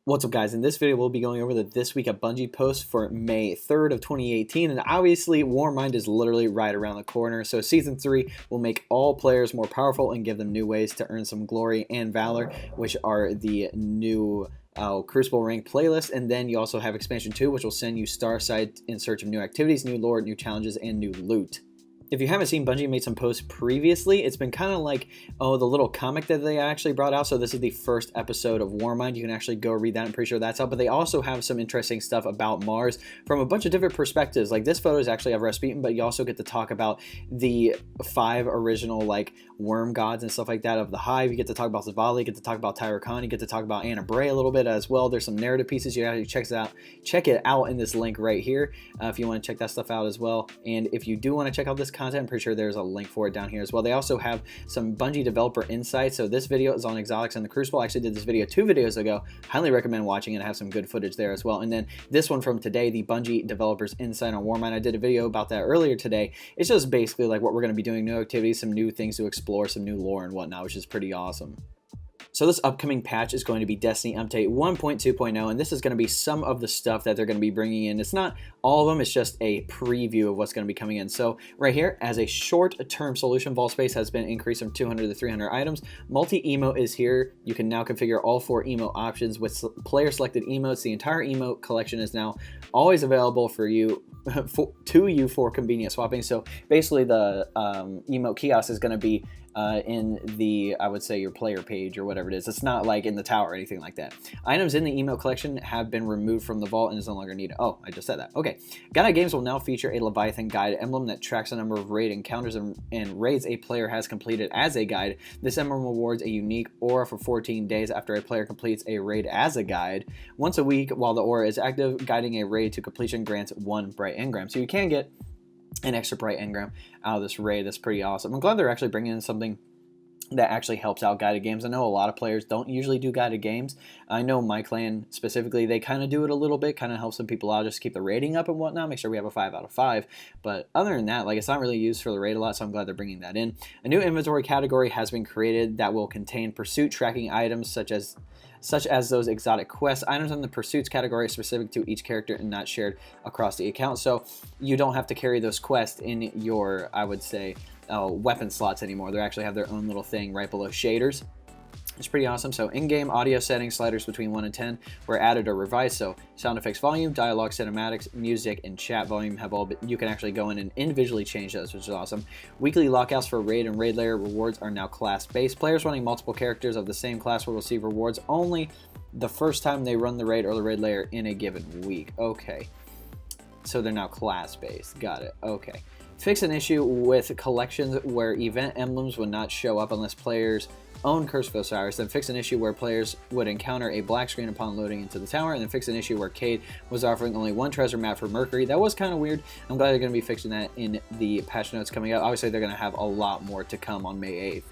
What's up, guys? In this video, we'll be going over the This Week at Bungie post for May 3rd of 2018, and obviously, Warmind is literally right around the corner, so Season 3 will make all players more powerful and give them new ways to earn some glory and valor, which are the new Crucible rank playlist, and then you also have Expansion 2, which will send you Starside in search of new activities, new lore, new challenges, and new loot. If you haven't seen, Bungie made some posts previously. It's been kind of like, oh, the little comic that they actually brought out. So this is the first episode of Warmind. You can actually go read that. I'm pretty sure that's out. But they also have some interesting stuff about Mars from a bunch of different perspectives. Like this photo is actually of Rasputin, but you also get to talk about the 5 original like worm gods and stuff like that of the Hive. You get to talk about Zavali, you get to talk about Tyra Khan, you get to talk about Anna Bray a little bit as well. There's some narrative pieces. You gotta check it out in this link right here if you want to check that stuff out as well. And if you do want to check out this content, I'm pretty sure there's a link for it down here as well. They also have some Bungie developer insights. So this video is on Exotics and the Crucible. I actually did this video 2 videos ago. Highly recommend watching it. I have some good footage there as well. And then this one from today, the Bungie developers insight on Warmind. I did a video about that earlier today. It's just basically like what we're going to be doing, new activities, some new things to explore, some new lore and whatnot, which is pretty awesome. So this upcoming patch is going to be Destiny Update 1.2.0, and this is going to be some of the stuff that they're going to be bringing in. It's not all of them, it's just a preview of what's going to be coming in. So right here, as a short-term solution, vault space has been increased from 200 to 300 items. Multi-emote is here. You can now configure all 4 emote options with player-selected emotes. The entire emote collection is now always available for you, for convenient swapping. So basically the emote kiosk is going to be in the, I would say, your player page or whatever it is. It's not like in the tower or anything like that. Items in the email collection have been removed from the vault and is no longer needed. Oh, I just said that. Okay. Guided Games will now feature a Leviathan guide emblem that tracks the number of raid encounters and raids a player has completed as a guide. This emblem awards a unique aura for 14 days after a player completes a raid as a guide. Once a week while the aura is active, guiding a raid to completion grants 1 bright engram. So you can get an extra bright engram out of this raid. That's pretty awesome. I'm glad they're actually bringing in something that actually helps out guided games. I know a lot of players don't usually do guided games. I know my clan specifically, they kind of do it a little bit, kind of helps some people out, just keep the rating up and whatnot, make sure we have a 5 out of 5. But other than that, like, it's not really used for the raid a lot, so I'm glad they're bringing that in. A new inventory category has been created that will contain pursuit tracking items such as those exotic quest items in the pursuits category specific to each character and not shared across the account. So you don't have to carry those quests in your, I would say, weapon slots anymore. They actually have their own little thing right below shaders. It's pretty awesome. So in-game audio settings, sliders between 1 and 10 were added or revised. So sound effects volume, dialogue, cinematics, music, and chat volume have all been, you can actually go in and individually change those, which is awesome. Weekly lockouts for raid and raid layer rewards are now class-based. Players running multiple characters of the same class will receive rewards only the first time they run the raid or the raid layer in a given week. Okay. So they're now class-based. Got it. Okay. Fix an issue with collections where event emblems would not show up unless players own Curse of Osiris. Then fix an issue where players would encounter a black screen upon loading into the tower. And then fix an issue where Cade was offering only 1 treasure map for Mercury. That was kind of weird. I'm glad they're going to be fixing that in the patch notes coming out. Obviously, they're going to have a lot more to come on May 8th.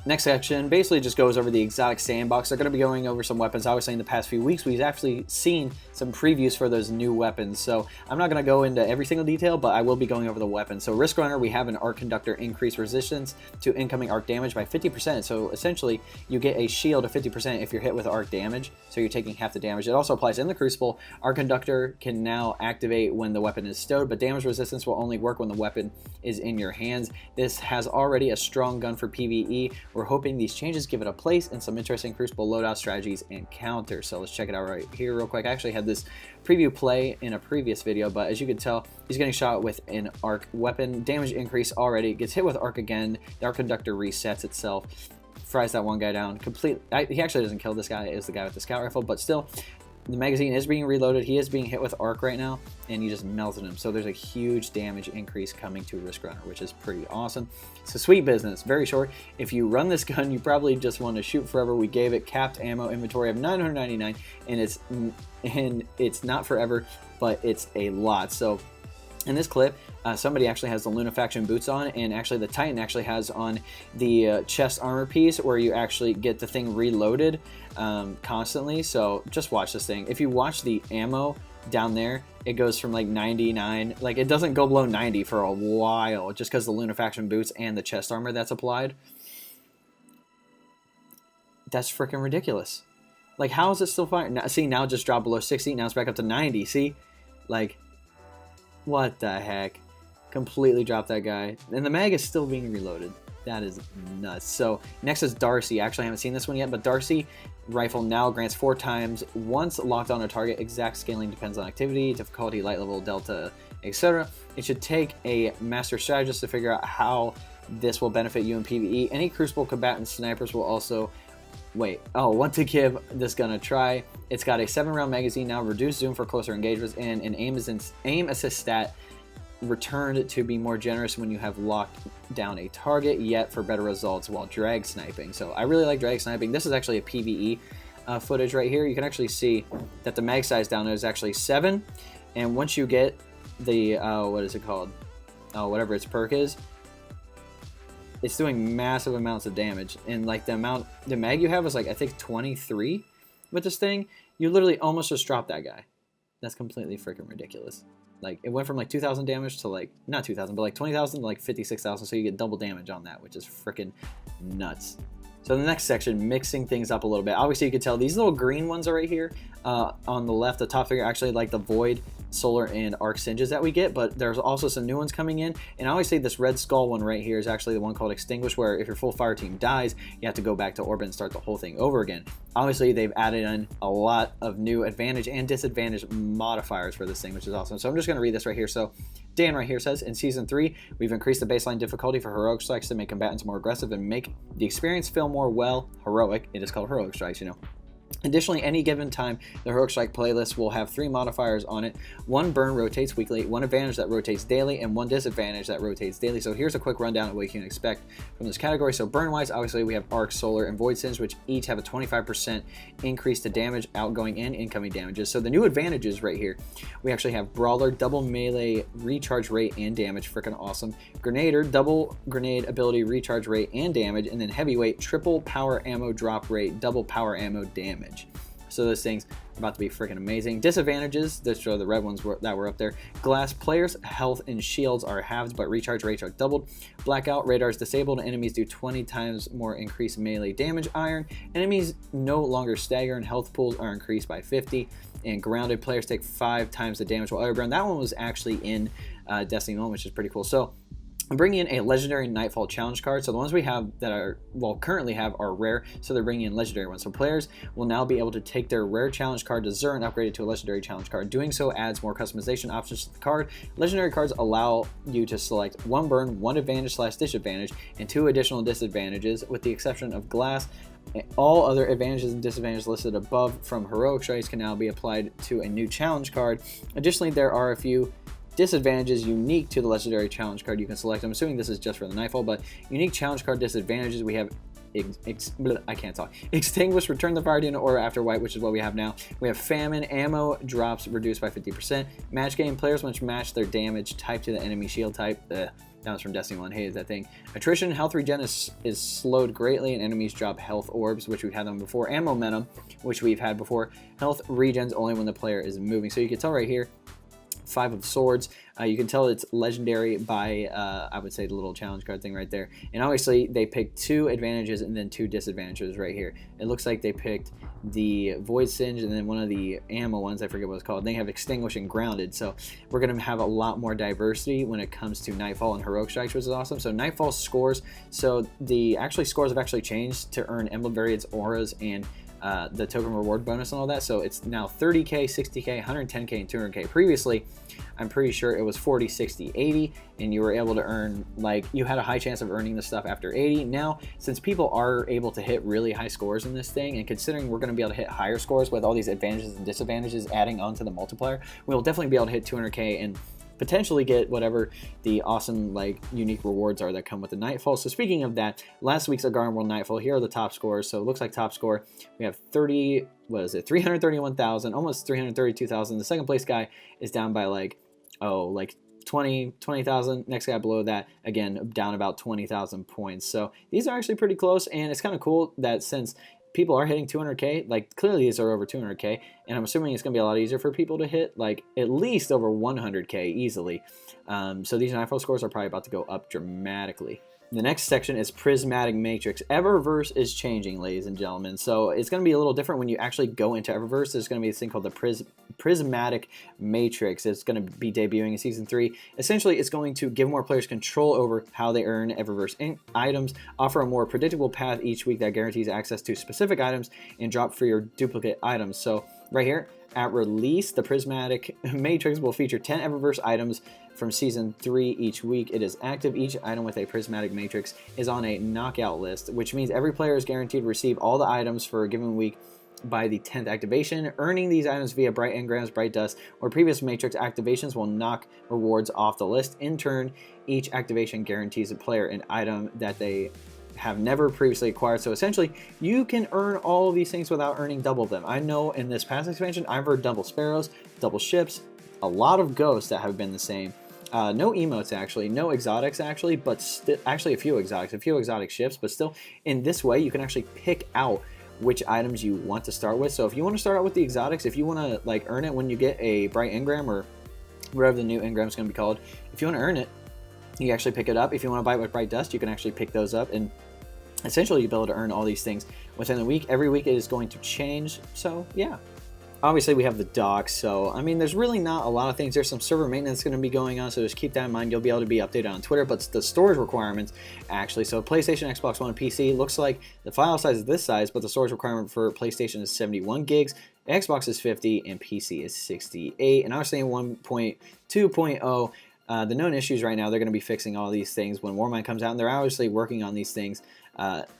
Next section basically just goes over the exotic sandbox. They're going to be going over some weapons. Obviously, in the past few weeks, we've actually seen some previews for those new weapons. So I'm not going to go into every single detail, but I will be going over the weapons. So Risk Runner, we have an Arc Conductor increased resistance to incoming arc damage by 50%. So essentially, you get a shield of 50% if you're hit with arc damage. So you're taking half the damage. It also applies in the Crucible. Arc Conductor can now activate when the weapon is stowed, but damage resistance will only work when the weapon is in your hands. This has already a strong gun for PvE. We're hoping these changes give it a place in some interesting Crucible loadout strategies and counters. So let's check it out right here real quick. I actually had this preview play in a previous video, but as you can tell, he's getting shot with an arc weapon. Damage increase already. Gets hit with arc again. The arc conductor resets itself. Fries that one guy down. He actually doesn't kill this guy. It is the guy with the scout rifle, but still, the magazine is being reloaded. He is being hit with arc right now, and you just melted him. So there's a huge damage increase coming to Risk Runner, which is pretty awesome. So sweet business. Very short. If you run this gun, you probably just want to shoot forever. We gave it capped ammo inventory of 999, and it's not forever, but it's a lot. So in this clip, somebody actually has the Lunafaction boots on, and actually the Titan actually has on the chest armor piece where you actually get the thing reloaded constantly. So just watch this thing. If you watch the ammo down there, it goes from like 99, like it doesn't go below 90 for a while just because the Lunafaction boots and the chest armor that's applied. That's freaking ridiculous. Like, how is it still firing? Now, see, now it just dropped below 60. Now it's back up to 90. See? Like, what the heck? Completely dropped that guy. And the mag is still being reloaded. That is nuts. So, next is Darcy. Actually, I haven't seen this one yet, but Darcy rifle now grants 4 times once locked on a target. Exact scaling depends on activity, difficulty, light level, delta, etc. It should take a master strategist to figure out how this will benefit you in PvE. Any Crucible combatant snipers will also want to give this gun a try. It's got a 7-round magazine now, reduced zoom for closer engagements, and an aim assist stat returned to be more generous when you have locked down a target, yet for better results while drag sniping. So I really like drag sniping. This is actually a PvE footage right here. You can actually see that the mag size down there is actually 7, and once you get the what is it called? Whatever its perk is, it's doing massive amounts of damage. And like the mag you have is like, I think 23 with this thing. You literally almost just dropped that guy. That's completely freaking ridiculous. Like, it went from like 2,000 damage to like, not 2,000, but like 20,000 to like 56,000. So you get double damage on that, which is freaking nuts. So in the next section, mixing things up a little bit. Obviously, you can tell these little green ones are right here on the left. The top figure actually like the Void, Solar, and Arc Singes that we get, but there's also some new ones coming in. And I always say this Red Skull one right here is actually the one called Extinguish, where if your full fire team dies, you have to go back to orbit and start the whole thing over again. Obviously, they've added in a lot of new advantage and disadvantage modifiers for this thing, which is awesome. So I'm just going to read this right here. So Dan right here says, in Season 3, we've increased the baseline difficulty for heroic strikes to make combatants more aggressive and make the experience feel more, well, heroic. It is called heroic strikes, you know. Additionally, any given time, the Heroic Strike playlist will have 3 modifiers on it. 1 burn rotates weekly, 1 advantage that rotates daily, and 1 disadvantage that rotates daily. So here's a quick rundown of what you can expect from this category. So burn-wise, obviously we have Arc, Solar, and Void Singe, which each have a 25% increase to damage, outgoing, and incoming damages. So the new advantages right here, we actually have Brawler, double melee recharge rate and damage, freaking awesome. Grenader, double grenade ability recharge rate and damage, and then Heavyweight, triple power ammo drop rate, double power ammo damage. So those things are about to be freaking amazing. Disadvantages, those are the red ones that were up there. Glass, players' health and shields are halved, but recharge rates are doubled. Blackout, radars disabled, enemies do 20 times more increased melee damage. Iron, enemies no longer stagger and health pools are increased by 50. And grounded, players take 5 times the damage while overground. That one was actually in Destiny 1, which is pretty cool. So I'm bringing in a Legendary Nightfall Challenge Card. So the ones we have that are, well, currently have are rare, so they're bringing in Legendary ones. So players will now be able to take their rare challenge card to Xur and upgrade it to a Legendary Challenge Card. Doing so adds more customization options to the card. Legendary cards allow you to select 1 burn, 1 advantage/disadvantage, and 2 additional disadvantages, with the exception of Glass. All other advantages and disadvantages listed above from Heroic Strikes can now be applied to a new challenge card. Additionally, there are a few disadvantages unique to the Legendary Challenge Card you can select. I'm assuming this is just for the Nightfall, but unique challenge card disadvantages, we have Extinguish, return the fire unit aura after wipe, which is what we have now. We have Famine, ammo drops reduced by 50%. Match game, players must match their damage type to the enemy shield type. That was from Destiny 1, hated that thing. Attrition, health regen is slowed greatly and enemies drop health orbs, which we've had them before. And momentum, which we've had before. Health regens only when the player is moving. So you can tell right here, 5 of Swords. You can tell it's legendary by, I would say, the little challenge card thing right there. And obviously, they picked 2 advantages and then 2 disadvantages right here. It looks like they picked the Void Singe and then one of the ammo ones, I forget what it's called. They have Extinguish and Grounded. So we're going to have a lot more diversity when it comes to Nightfall and Heroic Strikes, which is awesome. So Nightfall scores. So the scores have actually changed to earn emblem variants, auras, and the token reward bonus and all that. So it's now 30k, 60k, 110k, and 200k. Previously, I'm pretty sure it was 40, 60, 80, and you were able to earn, like, you had a high chance of earning this stuff after 80. Now, since people are able to hit really high scores in this thing, and considering we're going to be able to hit higher scores with all these advantages and disadvantages adding onto the multiplier, we'll definitely be able to hit 200k and potentially get whatever the awesome, like, unique rewards are that come with the Nightfall. So speaking of that, last week's Agarn World Nightfall, here are the top scores. So it looks like top score, we have 331,000, almost 332,000. The second place guy is down by like 20,000. Next guy below that, again, down about 20,000 points. So these are actually pretty close, and it's kind of cool that since people are hitting 200k, like, clearly these are over 200k, and I'm assuming it's going to be a lot easier for people to hit, like, at least over 100k easily. So these Nightfall scores are probably about to go up dramatically. The next section is Prismatic Matrix. Eververse is changing, ladies and gentlemen. So it's going to be a little different when you actually go into Eververse. There's going to be this thing called the Prismatic Matrix. It's going to be debuting in Season 3. Essentially, it's going to give more players control over how they earn Eververse items, offer a more predictable path each week that guarantees access to specific items, and drop for your duplicate items. So right here, at release, the Prismatic Matrix will feature 10 Eververse items from Season 3 each week. It is active. Each item with a Prismatic Matrix is on a knockout list, which means every player is guaranteed to receive all the items for a given week by the 10th activation. Earning these items via Bright Engrams, Bright Dust, or previous Matrix activations will knock rewards off the list. In turn, each activation guarantees a player an item that they have never previously acquired. So essentially, you can earn all of these things without earning double of them. I know in this past expansion, I've earned double sparrows, double ships, a lot of ghosts that have been the same. No emotes actually, no exotics actually, but actually a few exotic ships, but still in this way you can actually pick out which items you want to start with. So if you want to start out with the exotics, if you want to like earn it when you get a Bright Engram or whatever the new engram is going to be called, if you want to earn it, you actually pick it up. If you want to buy it with Bright Dust, you can actually pick those up, and essentially you'll be able to earn all these things within the week. Every week it is going to change, so yeah. Obviously, we have the docks, so I mean, there's really not a lot of things. There's some server maintenance going to be going on, so just keep that in mind. You'll be able to be updated on Twitter, but the storage requirements, actually, so PlayStation, Xbox One, and PC, looks like the file size is this size, but the storage requirement for PlayStation is 71 gigs, Xbox is 50, and PC is 68, and obviously in 1.2.0, the known issues right now, they're going to be fixing all these things when Warmind comes out, and they're obviously working on these things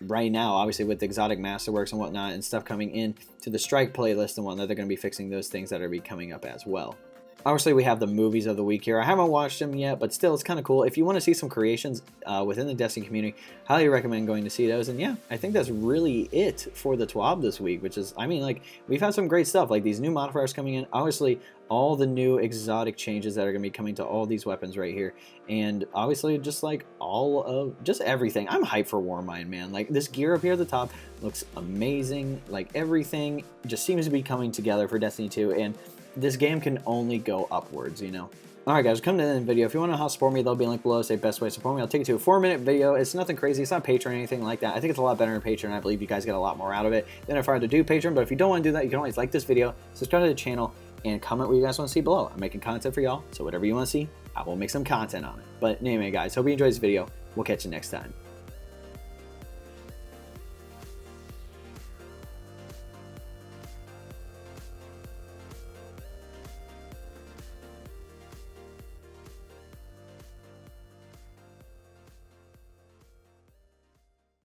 right now, obviously with the exotic masterworks and whatnot and stuff coming in to the strike playlist and whatnot. They're going to be fixing those things that are be coming up as well. Obviously, we have the movies of the week here. I haven't watched them yet, but still, it's kind of cool. If you want to see some creations within the Destiny community, highly recommend going to see those. And yeah, I think that's really it for the TWAB this week, which is, I mean, like, we've had some great stuff, like these new modifiers coming in. Obviously, all the new exotic changes that are going to be coming to all these weapons right here. And obviously, just like just everything. I'm hyped for Warmind, man. Like, this gear up here at the top looks amazing. Like, everything just seems to be coming together for Destiny 2. And this game can only go upwards, you know. Alright guys, come to the end of the video. If you want to know how to support me, there'll be a link below. Say best way to support me. I'll take you to a 4-minute video. It's nothing crazy. It's not Patreon or anything like that. I think it's a lot better than Patreon. I believe you guys get a lot more out of it than if I had to do Patreon. But if you don't want to do that, you can always like this video, subscribe to the channel, and comment what you guys want to see below. I'm making content for y'all, so whatever you want to see, I will make some content on it. But anyway guys, hope you enjoyed this video. We'll catch you next time.